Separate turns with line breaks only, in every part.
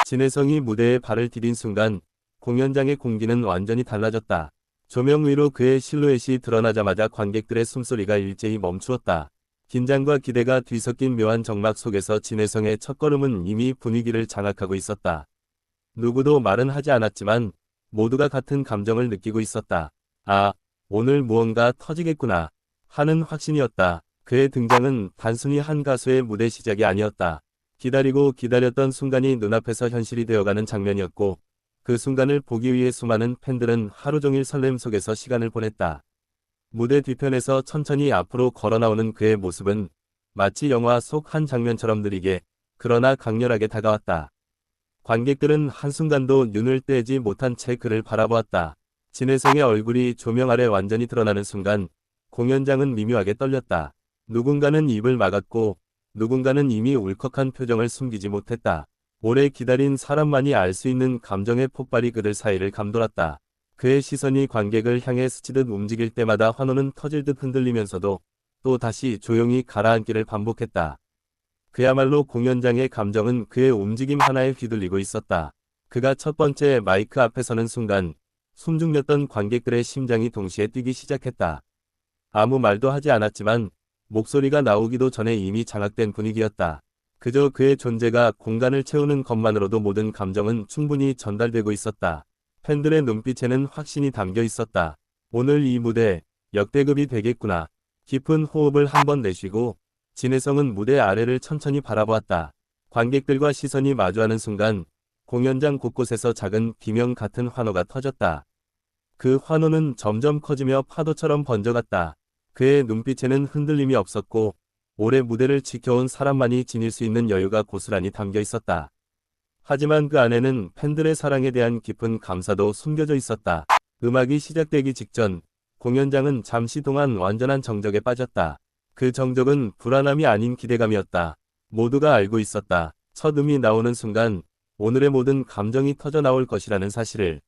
진혜성이 무대에 발을 디딘 순간 공연장의 공기는 완전히 달라졌다. 조명 위로 그의 실루엣이 드러나자마자 관객들의 숨소리가 일제히 멈추었다. 긴장과 기대가 뒤섞인 묘한 정막 속에서 진혜성의 첫걸음은 이미 분위기를 장악하고 있었다. 누구도 말은 하지 않았지만 모두가 같은 감정을 느끼고 있었다. 아, 오늘 무언가 터지겠구나 하는 확신이었다. 그의 등장은 단순히 한 가수의 무대 시작이 아니었다. 기다리고 기다렸던 순간이 눈앞에서 현실이 되어가는 장면이었고 그 순간을 보기 위해 수많은 팬들은 하루 종일 설렘 속에서 시간을 보냈다. 무대 뒤편에서 천천히 앞으로 걸어나오는 그의 모습은 마치 영화 속 한 장면처럼 느리게 그러나 강렬하게 다가왔다. 관객들은 한순간도 눈을 떼지 못한 채 그를 바라보았다. 진혜성의 얼굴이 조명 아래 완전히 드러나는 순간 공연장은 미묘하게 떨렸다. 누군가는 입을 막았고 누군가는 이미 울컥한 표정을 숨기지 못했다. 오래 기다린 사람만이 알 수 있는 감정의 폭발이 그들 사이를 감돌았다. 그의 시선이 관객을 향해 스치듯 움직일 때마다 환호는 터질 듯 흔들리면서도 또 다시 조용히 가라앉기를 반복했다. 그야말로 공연장의 감정은 그의 움직임 하나에 휘둘리고 있었다. 그가 첫 번째 마이크 앞에 서는 순간 숨죽였던 관객들의 심장이 동시에 뛰기 시작했다. 아무 말도 하지 않았지만 목소리가 나오기도 전에 이미 장악된 분위기였다. 그저 그의 존재가 공간을 채우는 것만으로도 모든 감정은 충분히 전달되고 있었다. 팬들의 눈빛에는 확신이 담겨 있었다. 오늘 이 무대 역대급이 되겠구나. 깊은 호흡을 한번 내쉬고 진혜성은 무대 아래를 천천히 바라보았다. 관객들과 시선이 마주하는 순간 공연장 곳곳에서 작은 비명 같은 환호가 터졌다. 그 환호는 점점 커지며 파도처럼 번져갔다. 그의 눈빛에는 흔들림이 없었고 오래 무대를 지켜온 사람만이 지닐 수 있는 여유가 고스란히 담겨 있었다. 하지만 그 안에는 팬들의 사랑에 대한 깊은 감사도 숨겨져 있었다. 음악이 시작되기 직전 공연장은 잠시 동안 완전한 정적에 빠졌다. 그 정적은 불안함이 아닌 기대감이었다. 모두가 알고 있었다. 첫 음이 나오는 순간 오늘의 모든 감정이 터져 나올 것이라는 사실을.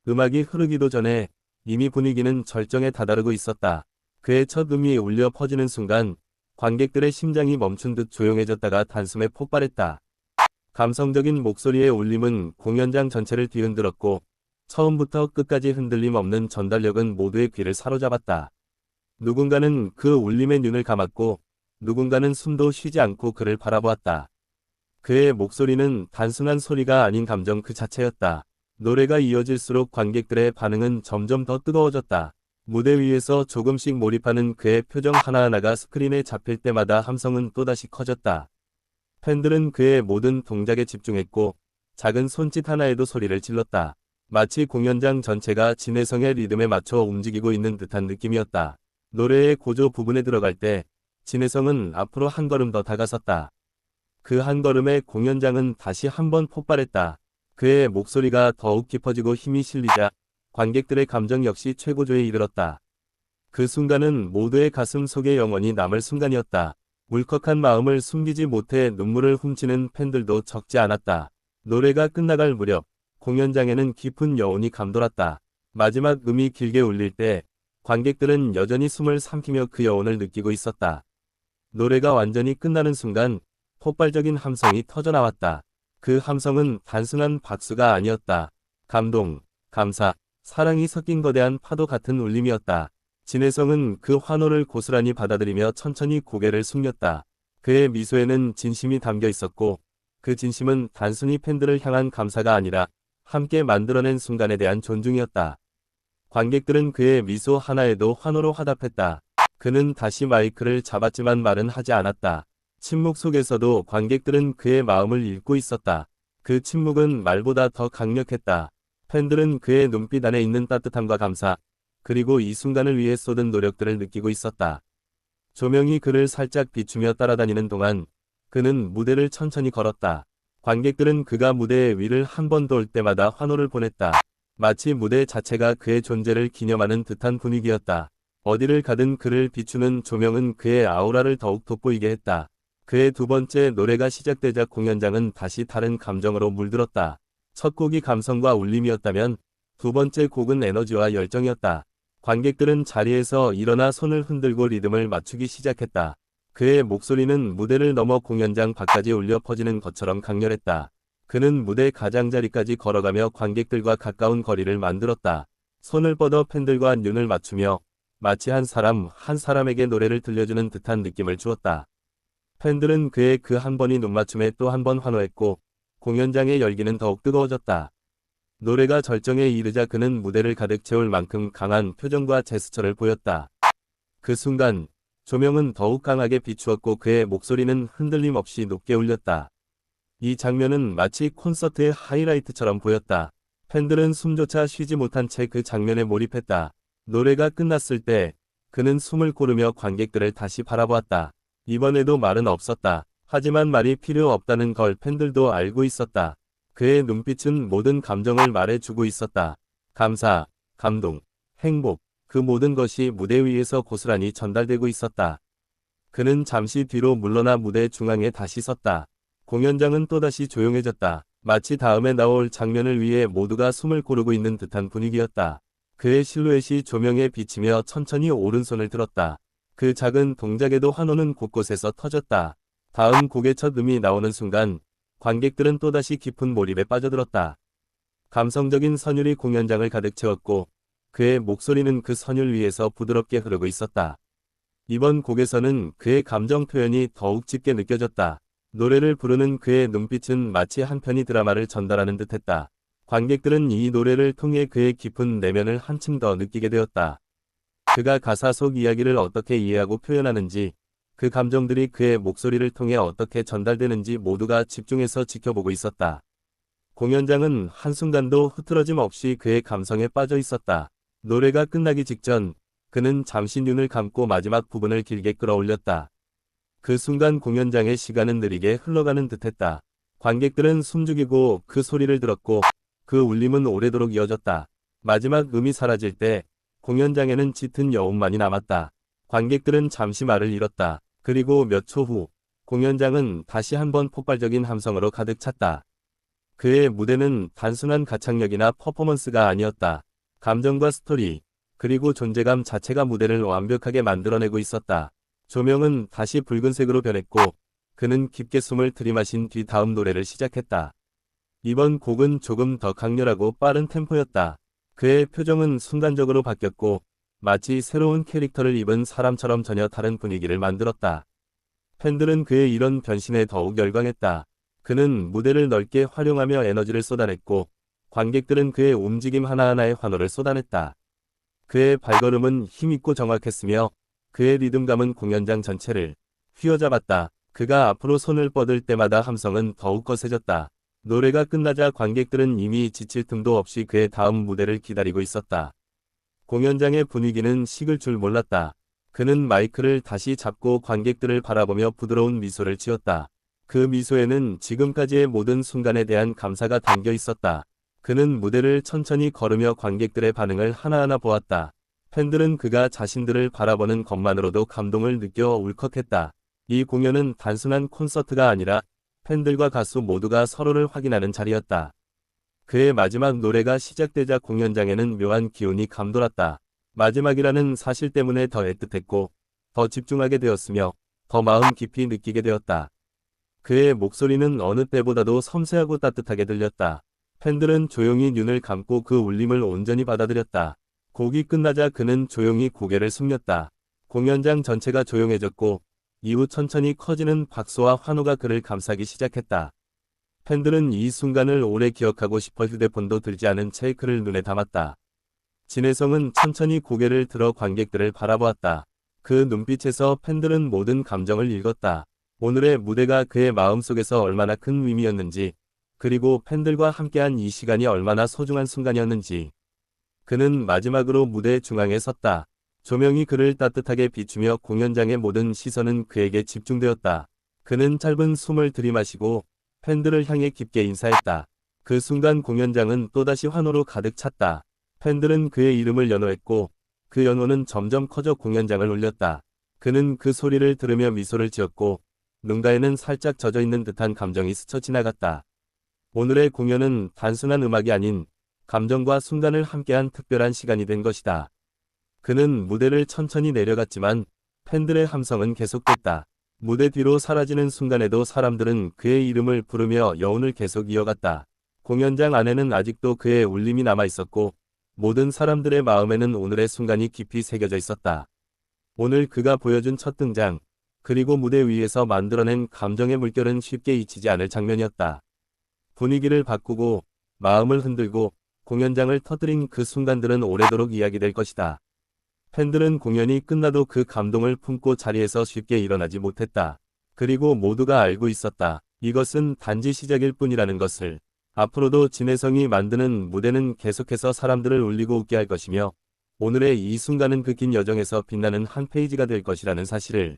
음악이 흐르기도 전에 이미 분위기는 절정에 다다르고 있었다. 그의 첫 음이 울려 퍼지는 순간 관객들의 심장이 멈춘 듯 조용해졌다가 단숨에 폭발했다. 감성적인 목소리의 울림은 공연장 전체를 뒤흔들었고 처음부터 끝까지 흔들림 없는 전달력은 모두의 귀를 사로잡았다. 누군가는 그 울림에 눈을 감았고 누군가는 숨도 쉬지 않고 그를 바라보았다. 그의 목소리는 단순한 소리가 아닌 감정 그 자체였다. 노래가 이어질수록 관객들의 반응은 점점 더 뜨거워졌다. 무대 위에서 조금씩 몰입하는 그의 표정 하나하나가 스크린에 잡힐 때마다 함성은 또다시 커졌다. 팬들은 그의 모든 동작에 집중했고 작은 손짓 하나에도 소리를 질렀다. 마치 공연장 전체가 진혜성의 리듬에 맞춰 움직이고 있는 듯한 느낌이었다. 노래의 고조 부분에 들어갈 때 진혜성은 앞으로 한 걸음 더 다가섰다. 그 한 걸음에 공연장은 다시 한번 폭발했다. 그의 목소리가 더욱 깊어지고 힘이 실리자 관객들의 감정 역시 최고조에 이르렀다. 그 순간은 모두의 가슴 속에 영원히 남을 순간이었다. 울컥한 마음을 숨기지 못해 눈물을 훔치는 팬들도 적지 않았다. 노래가 끝나갈 무렵 공연장에는 깊은 여운이 감돌았다. 마지막 음이 길게 울릴 때 관객들은 여전히 숨을 삼키며 그 여운을 느끼고 있었다. 노래가 완전히 끝나는 순간 폭발적인 함성이 터져나왔다. 그 함성은 단순한 박수가 아니었다. 감동, 감사, 사랑이 섞인 거대한 파도 같은 울림이었다. 진혜성은 그 환호를 고스란히 받아들이며 천천히 고개를 숙였다. 그의 미소에는 진심이 담겨 있었고 그 진심은 단순히 팬들을 향한 감사가 아니라 함께 만들어낸 순간에 대한 존중이었다. 관객들은 그의 미소 하나에도 환호로 화답했다. 그는 다시 마이크를 잡았지만 말은 하지 않았다. 침묵 속에서도 관객들은 그의 마음을 읽고 있었다. 그 침묵은 말보다 더 강력했다. 팬들은 그의 눈빛 안에 있는 따뜻함과 감사, 그리고 이 순간을 위해 쏟은 노력들을 느끼고 있었다. 조명이 그를 살짝 비추며 따라다니는 동안 그는 무대를 천천히 걸었다. 관객들은 그가 무대 위를 한 번 돌 때마다 환호를 보냈다. 마치 무대 자체가 그의 존재를 기념하는 듯한 분위기였다. 어디를 가든 그를 비추는 조명은 그의 아우라를 더욱 돋보이게 했다. 그의 두 번째 노래가 시작되자 공연장은 다시 다른 감정으로 물들었다. 첫 곡이 감성과 울림이었다면 두 번째 곡은 에너지와 열정이었다. 관객들은 자리에서 일어나 손을 흔들고 리듬을 맞추기 시작했다. 그의 목소리는 무대를 넘어 공연장 밖까지 울려 퍼지는 것처럼 강렬했다. 그는 무대 가장자리까지 걸어가며 관객들과 가까운 거리를 만들었다. 손을 뻗어 팬들과 눈을 맞추며 마치 한 사람에게 노래를 들려주는 듯한 느낌을 주었다. 팬들은 그의 그 한 번이 눈맞춤에 또 한 번 환호했고 공연장의 열기는 더욱 뜨거워졌다. 노래가 절정에 이르자 그는 무대를 가득 채울 만큼 강한 표정과 제스처를 보였다. 그 순간 조명은 더욱 강하게 비추었고 그의 목소리는 흔들림 없이 높게 울렸다. 이 장면은 마치 콘서트의 하이라이트처럼 보였다. 팬들은 숨조차 쉬지 못한 채 그 장면에 몰입했다. 노래가 끝났을 때 그는 숨을 고르며 관객들을 다시 바라보았다. 이번에도 말은 없었다. 하지만 말이 필요 없다는 걸 팬들도 알고 있었다. 그의 눈빛은 모든 감정을 말해주고 있었다. 감사, 감동, 행복, 그 모든 것이 무대 위에서 고스란히 전달되고 있었다. 그는 잠시 뒤로 물러나 무대 중앙에 다시 섰다. 공연장은 또다시 조용해졌다. 마치 다음에 나올 장면을 위해 모두가 숨을 고르고 있는 듯한 분위기였다. 그의 실루엣이 조명에 비치며 천천히 오른손을 들었다. 그 작은 동작에도 환호는 곳곳에서 터졌다. 다음 곡의 첫 음이 나오는 순간 관객들은 또다시 깊은 몰입에 빠져들었다. 감성적인 선율이 공연장을 가득 채웠고 그의 목소리는 그 선율 위에서 부드럽게 흐르고 있었다. 이번 곡에서는 그의 감정 표현이 더욱 짙게 느껴졌다. 노래를 부르는 그의 눈빛은 마치 한 편의 드라마를 전달하는 듯했다. 관객들은 이 노래를 통해 그의 깊은 내면을 한층 더 느끼게 되었다. 그가 가사 속 이야기를 어떻게 이해하고 표현하는지, 그 감정들이 그의 목소리를 통해 어떻게 전달되는지 모두가 집중해서 지켜보고 있었다. 공연장은 한순간도 흐트러짐 없이 그의 감성에 빠져 있었다. 노래가 끝나기 직전 그는 잠시 눈을 감고 마지막 부분을 길게 끌어올렸다. 그 순간 공연장의 시간은 느리게 흘러가는 듯했다. 관객들은 숨죽이고 그 소리를 들었고 그 울림은 오래도록 이어졌다. 마지막 음이 사라질 때 공연장에는 짙은 여운만이 남았다. 관객들은 잠시 말을 잃었다. 그리고 몇 초 후 공연장은 다시 한번 폭발적인 함성으로 가득 찼다. 그의 무대는 단순한 가창력이나 퍼포먼스가 아니었다. 감정과 스토리, 그리고 존재감 자체가 무대를 완벽하게 만들어내고 있었다. 조명은 다시 붉은색으로 변했고 그는 깊게 숨을 들이마신 뒤 다음 노래를 시작했다. 이번 곡은 조금 더 강렬하고 빠른 템포였다. 그의 표정은 순간적으로 바뀌었고 마치 새로운 캐릭터를 입은 사람처럼 전혀 다른 분위기를 만들었다. 팬들은 그의 이런 변신에 더욱 열광했다. 그는 무대를 넓게 활용하며 에너지를 쏟아냈고 관객들은 그의 움직임 하나하나에 환호를 쏟아냈다. 그의 발걸음은 힘있고 정확했으며 그의 리듬감은 공연장 전체를 휘어잡았다. 그가 앞으로 손을 뻗을 때마다 함성은 더욱 거세졌다. 노래가 끝나자 관객들은 이미 지칠 틈도 없이 그의 다음 무대를 기다리고 있었다. 공연장의 분위기는 식을 줄 몰랐다. 그는 마이크를 다시 잡고 관객들을 바라보며 부드러운 미소를 지었다. 그 미소에는 지금까지의 모든 순간에 대한 감사가 담겨 있었다. 그는 무대를 천천히 걸으며 관객들의 반응을 하나하나 보았다. 팬들은 그가 자신들을 바라보는 것만으로도 감동을 느껴 울컥했다. 이 공연은 단순한 콘서트가 아니라 팬들과 가수 모두가 서로를 확인하는 자리였다. 그의 마지막 노래가 시작되자 공연장에는 묘한 기운이 감돌았다. 마지막이라는 사실 때문에 더 애틋했고 더 집중하게 되었으며 더 마음 깊이 느끼게 되었다. 그의 목소리는 어느 때보다도 섬세하고 따뜻하게 들렸다. 팬들은 조용히 눈을 감고 그 울림을 온전히 받아들였다. 곡이 끝나자 그는 조용히 고개를 숙였다. 공연장 전체가 조용해졌고 이후 천천히 커지는 박수와 환호가 그를 감싸기 시작했다. 팬들은 이 순간을 오래 기억하고 싶어 휴대폰도 들지 않은 채 그를 눈에 담았다. 진혜성은 천천히 고개를 들어 관객들을 바라보았다. 그 눈빛에서 팬들은 모든 감정을 읽었다. 오늘의 무대가 그의 마음속에서 얼마나 큰 의미였는지, 그리고 팬들과 함께한 이 시간이 얼마나 소중한 순간이었는지. 그는 마지막으로 무대 중앙에 섰다. 조명이 그를 따뜻하게 비추며 공연장의 모든 시선은 그에게 집중되었다. 그는 짧은 숨을 들이마시고 팬들을 향해 깊게 인사했다. 그 순간 공연장은 또다시 환호로 가득 찼다. 팬들은 그의 이름을 연호했고 그 연호는 점점 커져 공연장을 울렸다. 그는 그 소리를 들으며 미소를 지었고 눈가에는 살짝 젖어있는 듯한 감정이 스쳐 지나갔다. 오늘의 공연은 단순한 음악이 아닌 감정과 순간을 함께한 특별한 시간이 된 것이다. 그는 무대를 천천히 내려갔지만 팬들의 함성은 계속됐다. 무대 뒤로 사라지는 순간에도 사람들은 그의 이름을 부르며 여운을 계속 이어갔다. 공연장 안에는 아직도 그의 울림이 남아 있었고 모든 사람들의 마음에는 오늘의 순간이 깊이 새겨져 있었다. 오늘 그가 보여준 첫 등장, 그리고 무대 위에서 만들어낸 감정의 물결은 쉽게 잊히지 않을 장면이었다. 분위기를 바꾸고 마음을 흔들고 공연장을 터뜨린 그 순간들은 오래도록 이야기될 것이다. 팬들은 공연이 끝나도 그 감동을 품고 자리에서 쉽게 일어나지 못했다. 그리고 모두가 알고 있었다. 이것은 단지 시작일 뿐이라는 것을. 앞으로도 진혜성이 만드는 무대는 계속해서 사람들을 울리고 웃게 할 것이며 오늘의 이 순간은 그 긴 여정에서 빛나는 한 페이지가 될 것이라는 사실을